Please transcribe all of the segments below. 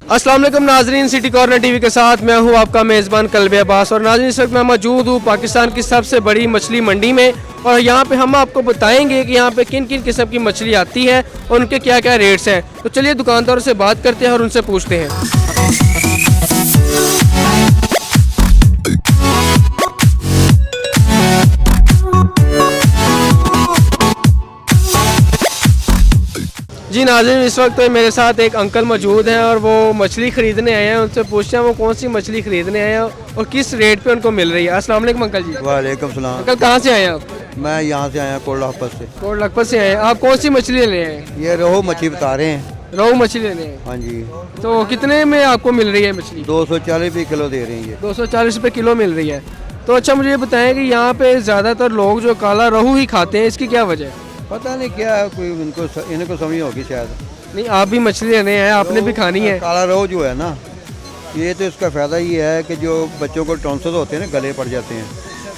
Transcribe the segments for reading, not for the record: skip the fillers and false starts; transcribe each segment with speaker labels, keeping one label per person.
Speaker 1: अस्सलाम वालेकुम नाजरीन, सिटी कॉर्नर टीवी के साथ मैं हूं आपका मेज़बान कल्बे अब्बास। और नाजरीन, इस वक्त मैं मौजूद हूं पाकिस्तान की सबसे बड़ी मछली मंडी में और यहां पे हम आपको बताएंगे कि यहां पे किन किन किस्म की मछली आती है और उनके क्या क्या रेट्स हैं। तो चलिए दुकानदारों से बात करते हैं और उनसे पूछते हैं। जी नाज़रीन, इस वक्त मेरे साथ एक अंकल मौजूद हैं और वो मछली ख़रीदने आए हैं। उनसे पूछते हैं वो कौन सी मछली ख़रीदने आए हैं और किस रेट पे उनको मिल रही है। अस्सलाम वालेकुम अंकल जी।
Speaker 2: वालेकुम सलाम।
Speaker 1: अंकल कहाँ से आए हैं आप?
Speaker 2: मैं यहाँ से आया कोट लखपत से।
Speaker 1: कोट लखपत से आए हैं। आप कौन सी मछली लेने आए हैं?
Speaker 2: ये रोहू मछली बता रहे हैं।
Speaker 1: रोहू मछली लेने हैं।
Speaker 2: हाँ जी।
Speaker 1: तो कितने में आपको मिल रही है मछली?
Speaker 2: 240 रुपये किलो दे रही है।
Speaker 1: 240 रुपये किलो मिल रही है। तो अच्छा मुझे ये बताएं कि यहाँ पे ज़्यादातर लोग जो काला रोहू ही खाते हैं, इसकी क्या वजह है?
Speaker 2: पता नहीं क्या है, कोई इनको समझ होगी शायद।
Speaker 1: नहीं, आप भी मछली लेने आए, आपने भी खानी है।
Speaker 2: काला रोहू जो है ना, ये तो इसका फ़ायदा ये है कि जो बच्चों को टॉन्सिल होते हैं ना, गले पड़ जाते हैं,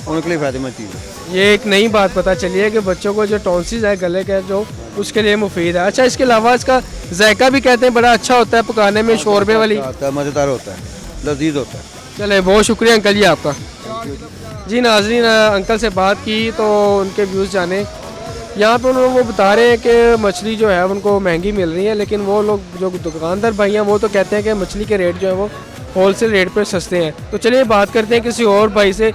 Speaker 2: उनके लिए फ़ायदेमंद चीज़ है।
Speaker 1: ये एक नई बात पता चली है कि बच्चों को जो टॉन्सिस है गले के, जो उसके लिए मुफीद है। अच्छा, इसके अलावा इसका जायका भी कहते हैं बड़ा अच्छा होता है पकाने में, शोरबे वाली
Speaker 2: मज़ेदार होता है, लजीज होता है।
Speaker 1: चले, बहुत शुक्रिया अंकल जी आपका। जी नाजरीन, अंकल से बात की तो उनके व्यूज़ जाने। यहाँ पे उन्होंने वो बता रहे हैं कि मछली जो है उनको महंगी मिल रही है, लेकिन वो लोग जो दुकानदार भाई हैं वो तो कहते हैं कि मछली के रेट जो है वो होलसेल रेट पे सस्ते हैं। तो चलिए बात करते हैं किसी और भाई से।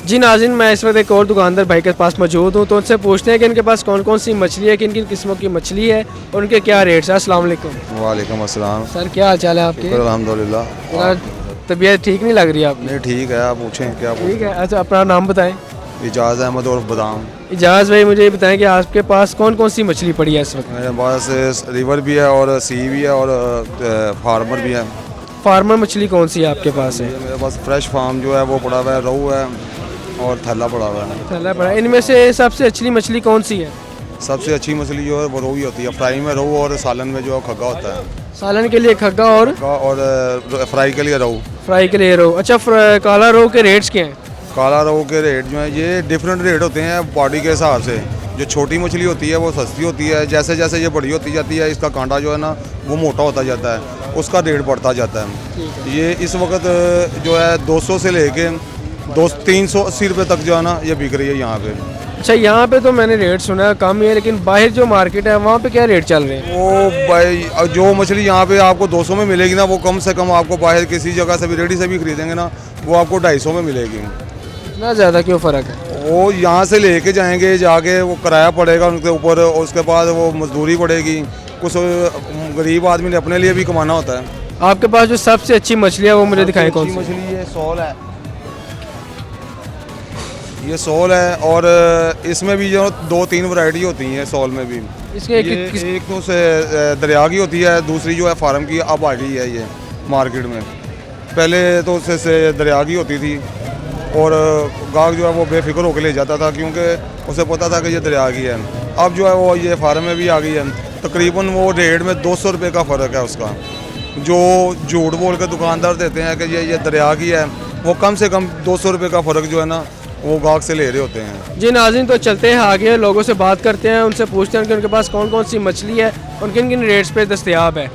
Speaker 1: जी नाज़रीन, मैं इस वक्त एक और दुकानदार भाई के पास मौजूद हूँ, तो उनसे पूछते हैं कि इनके पास कौन कौन सी मछली है, किन किन किस्मों की मछली है और उनके क्या रेट्स हैं। अस्सलाम वालेकुम।
Speaker 3: वालेकुम अस्सलाम।
Speaker 1: सर क्या हाल चाल है आपके?
Speaker 3: अल्हम्दुलिल्लाह।
Speaker 1: तबीयत ठीक नहीं लग रही है आपने?
Speaker 3: नहीं ठीक है, आप पूछें क्या
Speaker 1: ठीक है। अच्छा, अपना नाम बताएं।
Speaker 3: इजाज़ अहमद और बादाम।
Speaker 1: इजाज़ भाई, मुझे ये बताएं कि आपके पास कौन कौन सी मछली पड़ी है इस वक्त?
Speaker 3: मेरे पास रिवर भी है और सी भी है और फार्मर भी है।
Speaker 1: फार्मर मछली कौन सी है आपके पास है?
Speaker 3: मेरे पास फ्रेश फार्म जो है वो पड़ा हुआ है, रोहू है और थैला पड़ा हुआ है।
Speaker 1: थैला पड़ा है। इनमें से सबसे अच्छी मछली कौन सी है?
Speaker 3: सबसे अच्छी मछली जो है वो रोहू ही होती है। फ्राई में रोहू और सालन में जो है खग्गा होता है।
Speaker 1: सालन के लिए खग्गा और
Speaker 3: फ्राई के लिए रोहू।
Speaker 1: फ्राई के लिए रोहू। अच्छा, काला रोहू के रेट्स क्या हैं?
Speaker 3: काला रोहू के रेट जो है ये डिफरेंट रेट होते हैं बॉडी के हिसाब से। जो छोटी मछली होती है वो सस्ती होती है, जैसे जैसे ये बड़ी होती जाती है इसका कांटा जो है ना वो मोटा होता जाता है, उसका रेट बढ़ता जाता है। ये इस वक्त जो है 200 से लेके 380 रुपये तक जो है ना ये बिक रही है यहाँ पे।
Speaker 1: अच्छा, यहाँ पे तो मैंने रेट सुना है कम ही है, लेकिन बाहर जो मार्केट है वहाँ पे क्या रेट चल रहे हैं?
Speaker 3: वो भाई जो मछली यहाँ पे आपको 200 में मिलेगी ना, वो कम से कम आपको बाहर किसी जगह से भी रेडी से भी खरीदेंगे ना, वो आपको 250 में मिलेगी।
Speaker 1: इतना ज़्यादा क्यों फ़र्क है?
Speaker 3: वो यहाँ से लेके जाएंगे, जाके वो किराया पड़ेगा उनके ऊपर, उसके बाद वो मजदूरी पड़ेगी, कुछ गरीब आदमी ने अपने लिए भी कमाना होता है।
Speaker 1: आपके पास जो सबसे अच्छी मछली है वो मुझे दिखाएं कौन सी?
Speaker 3: मछली ये सोल है, ये सोल है और इसमें भी जो 2-3 वैरायटी होती हैं सोल में भी।
Speaker 1: इसके
Speaker 3: एक तो से दरिया की होती है, दूसरी जो है फार्म की अब आ गई है ये मार्केट में। पहले तो उससे दरिया की होती थी और गाहक जो है वो बेफिक्र होकर ले जाता था क्योंकि उसे पता था कि ये दरिया की है। अब जो है वो ये फार्म में भी आ गई है। तकरीबन वो रेट में 200 रुपये का फ़र्क है उसका। जो झूठ बोल के दुकानदार देते हैं कि ये दरिया की है, वो कम से कम 200 रुपये का फ़र्क जो है ना वो गाहक से ले रहे होते हैं।
Speaker 1: जी नाज़रीन, तो चलते हैं आगे, लोगों से बात करते हैं, उनसे पूछते हैं कि उनके पास कौन कौन सी मछली है और किन किन रेट्स पे दस्तयाब है।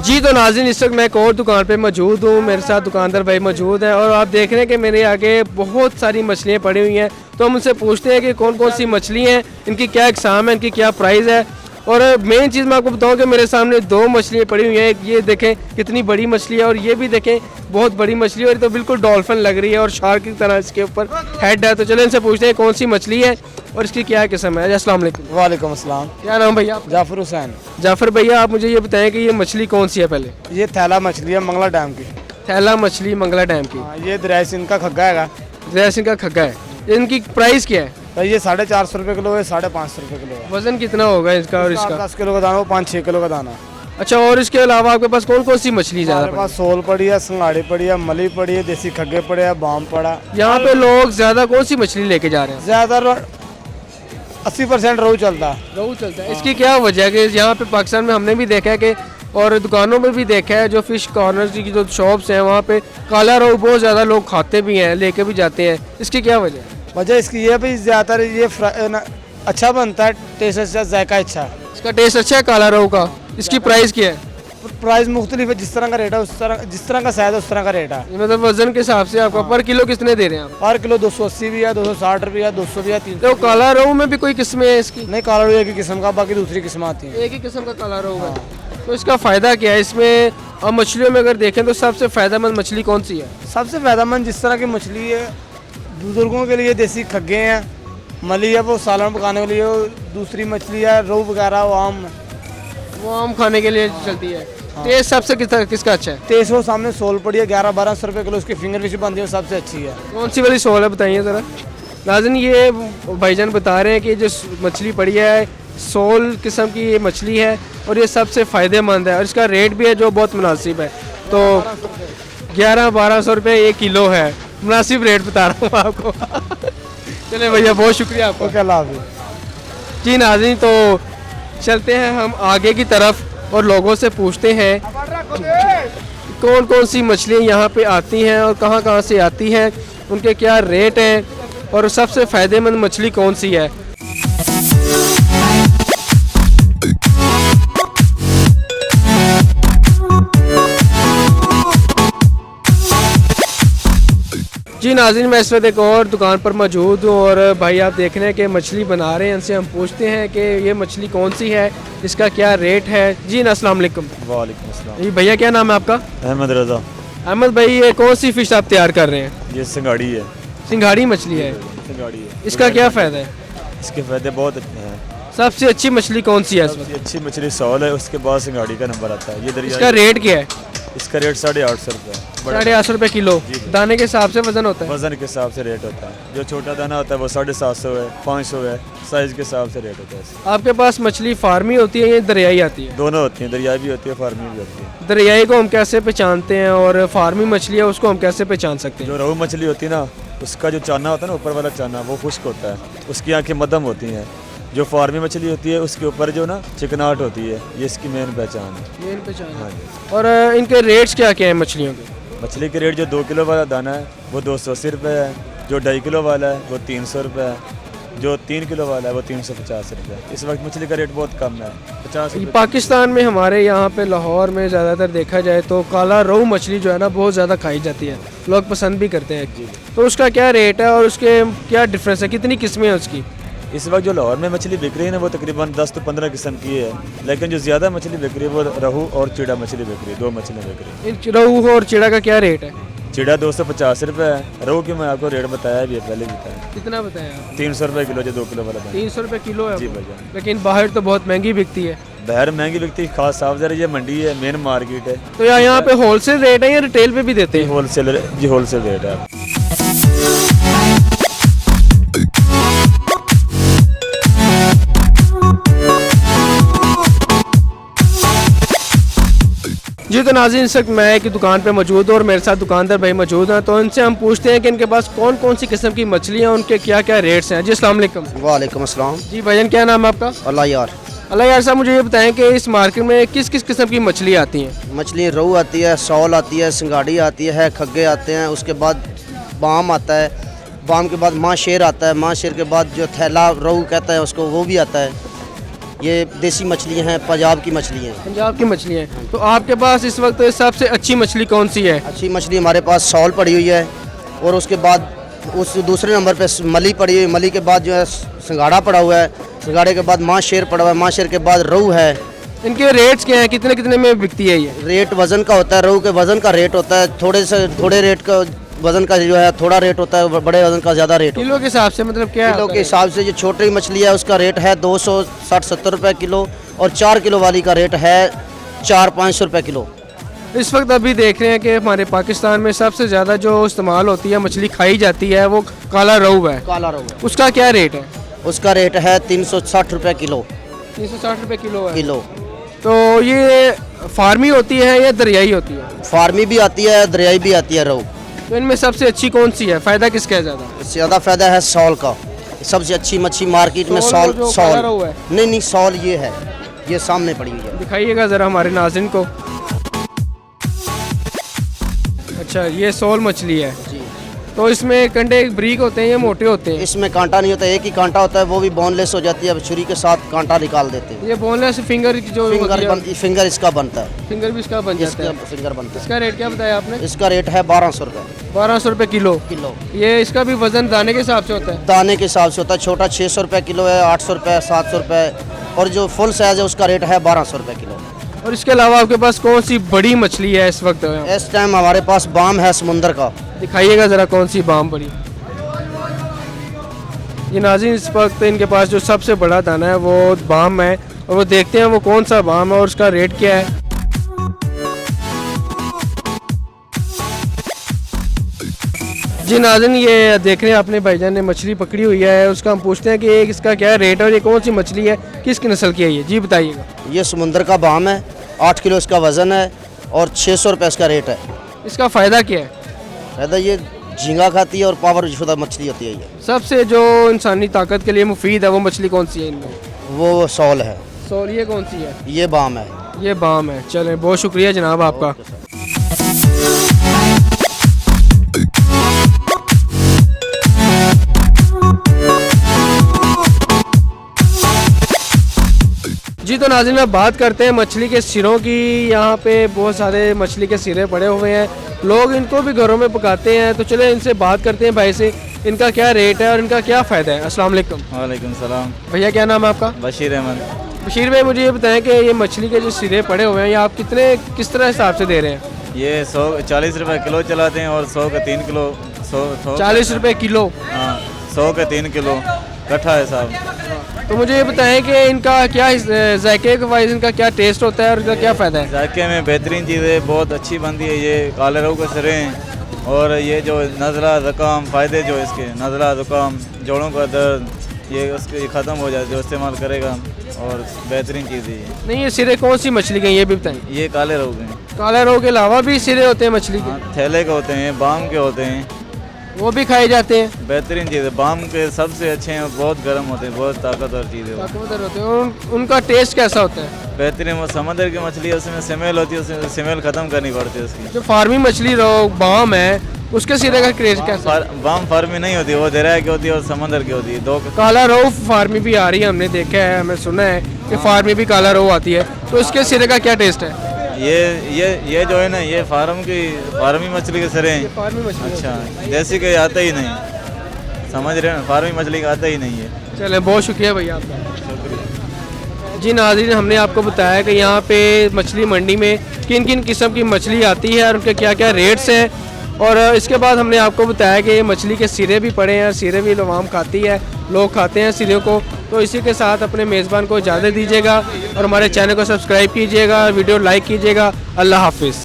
Speaker 1: जी तो नाज़रीन, इस वक्त मैं एक और दुकान पे मौजूद हूँ, मेरे साथ दुकानदार भाई मौजूद हैं और आप देख रहे हैं कि मेरे आगे बहुत सारी मछलियाँ पड़ी हुई हैं। तो हम उनसे पूछते हैं कि कौन कौन सी मछली हैं, इनकी क्या इकसाम है, इनकी क्या प्राइस है। और मेन चीज़ मैं आपको बताऊं कि मेरे सामने 2 मछलियाँ पड़ी हुई हैं। एक ये देखें कितनी बड़ी मछली है और ये भी देखें बहुत बड़ी मछली है और ये तो बिल्कुल डॉल्फिन लग रही है और शार्क की तरह इसके ऊपर हेड है। तो चलो इनसे पूछते हैं कौन सी मछली है और इसकी क्या किस्म है। अस्सलाम वालेकुम।
Speaker 4: वालेकुम अस्सलाम।
Speaker 1: क्या नाम भैया?
Speaker 4: जाफर हुसैन।
Speaker 1: जाफर भैया, आप मुझे ये बताएं कि ये मछली कौन सी है? पहले
Speaker 4: ये थैला मछली है मंगला डैम की।
Speaker 1: थैला मछली मंगला डैम की।
Speaker 4: हाँ, ये दरिया सिंध का खग्गा है।
Speaker 1: दरिया सिंह का खग्गा है। इनकी प्राइस क्या है?
Speaker 4: तो ये 450 रुपये किलो है, 550 रुपये किलो है।
Speaker 1: वजन कितना होगा इसका और इसका?
Speaker 4: 10 किलो का दाना, वो 5-6 किलो का दाना।
Speaker 1: अच्छा, और इसके अलावा आपके पास कौन कौन सी मछली ज़्यादा?
Speaker 4: हमारे पास सोल पड़ी है, संगाड़ी पड़ी है, मली पड़ी है, देसी खग्गे पड़े हैं, बाम पड़ा।
Speaker 1: यहाँ पे लोग ज़्यादा कौन सी मछली लेके जा रहे हैं?
Speaker 4: ज़्यादा 80% रोहू चलता है।
Speaker 1: रोहू चलता है। इसकी क्या वजह है कि यहाँ पे पाकिस्तान में हमने भी देखा है कि और दुकानों में भी देखा है, जो फिश कॉर्नर की जो शॉप्स हैं वहाँ पे काला रोहू बहुत ज़्यादा लोग खाते भी हैं, लेके भी जाते हैं। इसकी क्या वजह है?
Speaker 4: वजह इसकी ये भी ज़्यादातर ये अच्छा बनता है, टेस्ट अच्छा, जायका अच्छा है।
Speaker 1: इसका टेस्ट अच्छा है काला रोहू का। इसकी प्राइस क्या है?
Speaker 4: प्राइस मुख्तलिफ है, जिस तरह का रेट है उस तरह, जिस तरह का साइज है उस तरह का रेट है।
Speaker 1: ये मतलब वजन के हिसाब से आपका पर किलो कितने दे रहे हैं आप?
Speaker 4: पर किलो 280 भी है, 260 रुपये है, 200 भी है, 300।
Speaker 1: तो काला रोहू में भी कोई किस्में है इसकी?
Speaker 4: नहीं, काला रोहू एक ही किस्म का, बाकी दूसरी किस्म आती है।
Speaker 1: एक ही किस्म का काला रोहू है। तो इसका फ़ायदा क्या है इसमें? अब मछलियों में अगर देखें तो सबसे फ़ायदेमंद मछली कौन सी है?
Speaker 4: सबसे फायदेमंद जिस तरह की मछली है, बुजुर्गों के लिए देसी खग्गे हैं, मली है वो सालन पकाने के लिए, दूसरी मछली है रोहू वगैरह
Speaker 1: वो आम खाने के लिए चलती है। टेस्ट सबसे किसका अच्छा है?
Speaker 4: तेज वो सामने सोल पड़ी है 1100-1200 रुपये किलो, उसकी फिंगर फिश बनती है, सबसे अच्छी है।
Speaker 1: कौन सी वाली सोल है बताइए ज़रा। नाज़रीन ये भाईजान बता रहे हैं कि जो मछली पड़ी है सोल किस्म की ये मछली है और ये सबसे फ़ायदेमंद है और इसका रेट भी है जो बहुत मुनासिब है। तो 1100-1200 रुपये 1 किलो है, मुनासिब रेट बता रहा हूँ आपको। चले भैया, बहुत शुक्रिया आपका।
Speaker 4: ओके, अल्लाह हाफिज़।
Speaker 1: जी नाज़रीन, तो चलते हैं हम आगे की तरफ और लोगों से पूछते हैं कौन कौन सी मछलियाँ यहाँ पे आती हैं और कहाँ कहाँ से आती हैं, उनके क्या रेट हैं और सबसे फ़ायदेमंद मछली कौन सी है। जी नाज़रीन, मैं इस वक्त एक और दुकान पर मौजूद हूँ और भाई आप देख रहे हैं कि मछली बना रहे हैं। इनसे हम पूछते हैं कि ये मछली कौन सी है, इसका क्या रेट है। जी अस्सलाम वालेकुम।
Speaker 5: वालेकुम अस्सलाम।
Speaker 1: जी भैया, क्या नाम है आपका?
Speaker 5: अहमद रज़ा।
Speaker 1: अहमद भाई, ये कौन सी फ़िश आप तैयार कर रहे हैं?
Speaker 5: ये सिंगाड़ी है।
Speaker 1: सिंघाड़ी मछली है।
Speaker 5: सिंगाड़ी है।
Speaker 1: इसका क्या फ़ायदा है?
Speaker 5: इसके फ़ायदे बहुत अच्छे हैं।
Speaker 1: सबसे अच्छी मछली कौन सी है इस वक्त?
Speaker 5: सबसे अच्छी मछली सौल है, उसके बाद सिंगाड़ी का नंबर आता है। ये दरिया
Speaker 1: इसका रेट क्या है?
Speaker 5: इसका रेट 850 रुपये।
Speaker 1: 850 रुपये किलो। दाने के हिसाब से वजन होता है?
Speaker 5: वज़न के हिसाब से रेट होता है। जो छोटा दाना होता है वो 750 है, 500 है, साइज़ के हिसाब से रेट होता है।
Speaker 1: आपके पास मछली फार्मी होती है या दरियाई आती है?
Speaker 5: दोनों होती हैं, दरियाई भी होती है, फार्मी भी होती है।
Speaker 1: दरियाई को हम कैसे पहचानते हैं और फार्मी मछली है उसको हम कैसे पहचान सकते हैं?
Speaker 5: जो रोहू मछली होती है ना, उसका जो चाना होता है ना, ऊपर वाला चाना, वो खुश्क होता है, उसकी आँखें मध्यम होती हैं। जो फार्मी मछली होती है उसके ऊपर जो ना चिकनाहट होती है, ये इसकी मेन पहचान है।
Speaker 1: मेन पहचान।
Speaker 5: हाँ जी।
Speaker 1: और इनके रेट्स क्या क्या हैं मछलियों के?
Speaker 5: मछली के रेट जो 2 किलो वाला दाना है वो 280 रुपये है, जो 2.5 किलो वाला है वो 300 रुपये है, जो 3 किलो वाला है वो 350 रुपये। इस वक्त मछली का रेट बहुत कम है, 50 रुपये।
Speaker 1: पाकिस्तान में हमारे यहाँ पे लाहौर में ज़्यादातर देखा जाए तो काला रोहू मछली जो है ना बहुत ज़्यादा खाई जाती है, लोग पसंद भी करते हैं। तो उसका क्या रेट है और उसके क्या डिफरेंस है, कितनी किस्में हैं उसकी?
Speaker 5: इस वक्त जो लाहौर में मछली बिक रही है ना वो तकरीबन 10 से 15 किस्म की है, लेकिन जो ज़्यादा मछली बिक रही है वो रोहू और चिड़ा मछली बिक रही है, 2 मछलियाँ बिक रही है।
Speaker 1: इन रोहू और चिड़ा का क्या रेट है?
Speaker 5: चिड़ा 250 रुपये है, रोहू की मैं आपको रेट बताया भी है, पहले भी बताया।
Speaker 1: कितना बताया आप?
Speaker 5: 300 रुपये किलो जो 2 किलो वाला दाना।
Speaker 1: 300 रुपये किलो है
Speaker 5: जी
Speaker 1: वो।
Speaker 5: भाईजान।
Speaker 1: लेकिन बाहर तो बहुत महंगी बिकती है।
Speaker 5: बाहर महंगी बिकती है, खास साफ ज़रा, ये मंडी है, मेन मार्केट है।
Speaker 1: तो यहाँ पे होलसेल रेट है या रिटेल पे भी देते हैं?
Speaker 5: होलसेल जी, होलसेल रेट है।
Speaker 1: जी तो नाज़रीन, इस वक्त मैं एक दुकान पे मौजूद हूँ और मेरे साथ दुकानदार भाई मौजूद हैं, तो इनसे हम पूछते हैं कि इनके पास कौन कौन सी किस्म की मछलियाँ हैं, उनके क्या क्या रेट्स हैं। जी अस्सलाम वालेकुम।
Speaker 2: वालेकुम अस्सलाम।
Speaker 1: जी भाईजान, क्या नाम है आपका?
Speaker 2: अल्लाह यार।
Speaker 1: अल्लाह यार साहब, मुझे ये बताएं कि इस मार्केट में किस किस किस्म की मछली आती हैं?
Speaker 2: मछली रोहू आती है, सौल आती है, सिंगाड़ी आती है, खग्गे आते हैं, उसके बाद बाम आता है, बाम के बाद माँ शेर आता है, माँ शेर के बाद जो थैला रोहू कहता है उसको, वो भी आता है। ये देसी मछलियाँ हैं, पंजाब की मछली हैं।
Speaker 1: पंजाब की मछलियाँ हैं। तो आपके पास इस वक्त सबसे अच्छी मछली कौन सी है?
Speaker 2: अच्छी मछली हमारे पास सौल पड़ी हुई है और उसके बाद उस दूसरे नंबर पे मली पड़ी हुई है, मली के बाद जो है सिंगाड़ा पड़ा हुआ है, सिंगाड़े के बाद माँ शेर पड़ा हुआ है, माँ शेर के बाद रोहू है।
Speaker 1: इनके रेट्स क्या हैं, कितने कितने में बिकती है ये?
Speaker 2: रेट वज़न का होता है, रोहू के वज़न का रेट होता है, थोड़े रेट का वज़न का जो है थोड़ा रेट होता है, बड़े वज़न का ज़्यादा रेट होता है।
Speaker 1: किलो के हिसाब से मतलब क्या
Speaker 2: किलो
Speaker 1: होता
Speaker 2: के
Speaker 1: है?
Speaker 2: हिसाब से जो छोटी मछली है उसका रेट है 260-70 रुपये किलो और 4 किलो वाली का रेट है 400-500 रुपये किलो।
Speaker 1: इस वक्त अभी देख रहे हैं कि हमारे पाकिस्तान में सबसे ज़्यादा जो इस्तेमाल होती है, मछली खाई जाती है, वो काला रोहू है।
Speaker 2: काला रोहू,
Speaker 1: उसका क्या रेट है?
Speaker 2: उसका रेट है 360 रुपये किलो।
Speaker 1: 360 रुपये किलो है।
Speaker 2: किलो।
Speaker 1: तो ये फार्मी होती है या दरियाई होती है?
Speaker 2: फार्मी भी आती है, दरियाई भी आती है रोहू।
Speaker 1: तो इनमें सबसे अच्छी कौन सी है, फ़ायदा किसका है ज़्यादा?
Speaker 2: ज़्यादा फ़ायदा है सौल का। सबसे अच्छी मच्छी मार्केट में
Speaker 1: सॉल
Speaker 2: सॉल
Speaker 1: जो
Speaker 2: सॉल
Speaker 1: काला रोहू है।
Speaker 2: नहीं सॉल ये है, ये सामने पड़ी हुई है।
Speaker 1: दिखाइएगा ज़रा हमारे नाज़रीन को। अच्छा, ये सोल मछली है।
Speaker 2: जी,
Speaker 1: तो इसमें कंडे ब्रीक होते हैं या मोटे होते हैं?
Speaker 2: इसमें कांटा नहीं होता, एक ही कांटा होता है, वो भी बोनलेस हो जाती है। अब छुरी के साथ कांटा निकाल देते हैं।
Speaker 1: ये बोनलेस फिंगर जो
Speaker 2: फिंगर इसका बनता है,
Speaker 1: फिंगर भी इसका बन जाता
Speaker 2: इसका
Speaker 1: है।
Speaker 2: फिंगर बनता है।
Speaker 1: इसका रेट क्या बताया आपने?
Speaker 2: इसका रेट है 1200 रुपये
Speaker 1: 1200 रुपये किलो।
Speaker 2: किलो।
Speaker 1: ये इसका भी वजन दाने के हिसाब से होता है?
Speaker 2: दाने के हिसाब से होता है। छोटा 600 रुपये किलो है, 800 रुपये, 700 रुपये, और जो फुल साइज है उसका रेट है 1200 रुपये किलो।
Speaker 1: और इसके अलावा आपके पास कौन सी बड़ी मछली है इस वक्त?
Speaker 2: इस टाइम हमारे पास बाम है समुंदर का।
Speaker 1: दिखाइएगा ज़रा कौन सी बाम बड़ी। ये नाज़रीन, इस वक्त इनके पास जो सबसे बड़ा दाना है वो बाम है, और वो देखते हैं वो कौन सा बाम है और उसका रेट क्या है। जी नाज़रीन, ये देख रहे हैं आपने भाईजान ने मछली पकड़ी हुई है, उसका हम पूछते हैं कि इसका क्या रेट है और ये कौन सी मछली है, किस नस्ल की है ये? जी बताइएगा।
Speaker 2: ये समुंदर का बाम है, 8 किलो इसका वज़न है और 600 रुपये इसका रेट है।
Speaker 1: इसका फ़ायदा क्या है?
Speaker 2: फायदा ये झींगा खाती है और पावर शुदा मछली होती है। ये
Speaker 1: सबसे जो इंसानी ताकत के लिए मुफीद है वो मछली कौन सी है इनमें?
Speaker 2: वो सॉल है।
Speaker 1: सॉल। ये कौन सी है?
Speaker 2: ये बाम है।
Speaker 1: ये बाम है। चलें, बहुत शुक्रिया जनाब आपका। जी, तो नाज़रीन अब बात करते हैं मछली के सिरों की। यहाँ पे बहुत सारे मछली के सिरे पड़े हुए हैं, लोग इनको भी घरों में पकाते हैं। तो चले इनसे बात करते हैं भाई से, इनका क्या रेट है और इनका क्या फ़ायदा है। अस्सलाम वालेकुम।
Speaker 5: वालेकुम सलाम।
Speaker 1: भैया क्या नाम है आपका?
Speaker 5: बशीर अहमद।
Speaker 1: बशीर भाई, मुझे ये बताएं कि ये मछली के जो सिरे पड़े हुए हैं ये आप किस तरह हिसाब से दे रहे हैं?
Speaker 5: ये 40 रुपये किलो चलाते हैं और 100 के 3 किलो।
Speaker 1: 40 रुपये किलो।
Speaker 5: हाँ, 100 के 3 किलो कट्ठा है साहब।
Speaker 1: तो मुझे ये बताएं कि इनका क्या जायके के वाइज इनका क्या टेस्ट होता है और इनका क्या फ़ायदा है?
Speaker 5: जायके में बेहतरीन चीज़ें बहुत अच्छी बनती है। ये काले रोहू के सिरे हैं, और ये जो नज़ला ज़ुकाम, फ़ायदे जो इसके नज़ला ज़ुकाम, जोड़ों का दर्द, ये उसके ख़त्म हो जाए जो इस्तेमाल करेगा, और बेहतरीन चीज़ है ये।
Speaker 1: नहीं, ये सिरे कौन सी मछली के हैं ये भी बताएं।
Speaker 5: ये काले रोहू के हैं।
Speaker 1: काला रोहू के अलावा भी सिरे होते हैं मछली के?
Speaker 5: हाँ, थैले के होते हैं, बाम के होते हैं,
Speaker 1: वो भी खाए जाते हैं?
Speaker 5: बेहतरीन चीज़ है। बाम के सबसे अच्छे हैं, बहुत गर्म होते हैं, बहुत ताकतवर चीज़ है वो।
Speaker 1: ताकतवर होते हैं। और उनका टेस्ट कैसा होता है?
Speaker 5: बेहतरीन। वो समंदर की मछली है, उसमें स्मेल होती है, उसमें स्मेल ख़त्म करनी पड़ती है उसकी।
Speaker 1: जो फार्मी मछली रोहू बाम है उसके सिरे का टेस्ट कैसा है?
Speaker 5: बाम फार्मी नहीं होती, वो दरिया की होती है और समंदर की होती है, दो।
Speaker 1: काला रोहू फार्मी भी आ रही है, हमने देखा है, हमें सुना है कि फार्मी भी काला रोहू आती है, तो इसके सिरे का क्या टेस्ट है?
Speaker 5: ये जो है ना, ये फार्मी मछली के सिरे हैं।
Speaker 1: फार्मी मछली।
Speaker 5: अच्छा, देसी के आता ही नहीं, समझ रहे हैं ना, फार्मी मछली का आता ही नहीं है।
Speaker 1: चले, बहुत शुक्रिया भैया आपका। जी नाज़रीन, हमने आपको बताया कि यहाँ पे मछली मंडी में किन किन किस्म की मछली आती है और उनके क्या क्या रेट्स हैं, और इसके बाद हमने आपको बताया कि ये मछली के सिरे भी पड़े हैं, सिरे भी अवाम खाती है, लोग खाते हैं सिरे को। तो इसी के साथ अपने मेज़बान को इजाज़त दीजिएगा और हमारे चैनल को सब्सक्राइब कीजिएगा, वीडियो लाइक कीजिएगा। अल्लाह हाफिज़।